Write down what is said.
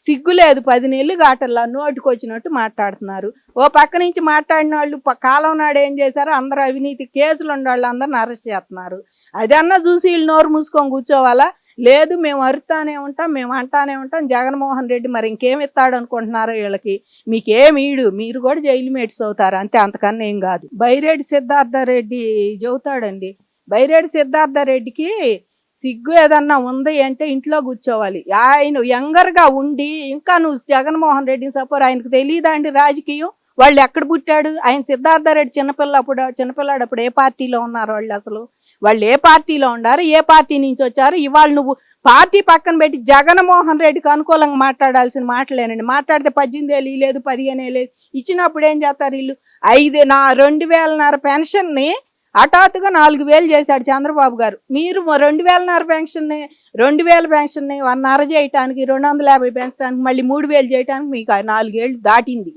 సిగ్గు లేదు, 10 నెలలు గాటల్లా నోటికొచ్చినట్టు మాట్లాడుతున్నారు. ఓ పక్క నుంచి మాట్లాడిన వాళ్ళు కాలం నాడు ఏం చేశారో అందరూ అవినీతి కేసులు ఉన్న వాళ్ళు అందరిని అరెస్ట్ చేస్తున్నారు. అదన్నా చూసి వీళ్ళు నోరు మూసుకొని కూర్చోవాలా? లేదు, మేము అరుతానే ఉంటాం, మేము అంటానే ఉంటాం. జగన్మోహన్ రెడ్డి మరి ఇంకేమి ఇస్తాడు అనుకుంటున్నారో వీళ్ళకి. మీకేమి ఈడు, మీరు కూడా జైలు మేట్స్ అవుతారు అంతే, అంతకన్నా ఏం కాదు. బైరెడ్డి సిద్ధార్థరెడ్డి చెబుతాడండి. బైరెడ్డి సిద్ధార్థరెడ్డికి సిగ్గు ఏదన్నా ఉంది అంటే ఇంట్లో కూర్చోవాలి. ఆయన యంగర్గా ఉండి ఇంకా నువ్వు జగన్మోహన్ రెడ్డిని సపోర్ట్, ఆయనకు తెలియదా అండి రాజకీయం? వాళ్ళు ఎక్కడ పుట్టాడు? ఆయన సిద్ధార్థరెడ్డి చిన్నపిల్లాడు అప్పుడు ఏ పార్టీలో ఉన్నారు వాళ్ళు? అసలు వాళ్ళు ఏ పార్టీలో ఉన్నారు, ఏ పార్టీ నుంచి వచ్చారు? ఇవాళ నువ్వు పార్టీ పక్కన పెట్టి జగన్మోహన్ రెడ్డికి అనుకూలంగా మాట్లాడాల్సిన మాటలేనండి. మాట్లాడితే 18 ఏళ్ళు లేదు, 15 ఏళ్ళు ఇచ్చినప్పుడు ఏం చేస్తారు వీళ్ళు? 2,500 పెన్షన్ని హఠాత్తుగా 4,000 చేశాడు చంద్రబాబు గారు. మీరు 2,500 పెన్షన్ని 2,000 పెన్షన్ని 1.5 చేయటానికి, 250 పెంచడానికి, మళ్ళీ 3,000 చేయటానికి మీకు 4 ఏళ్ళు దాటింది.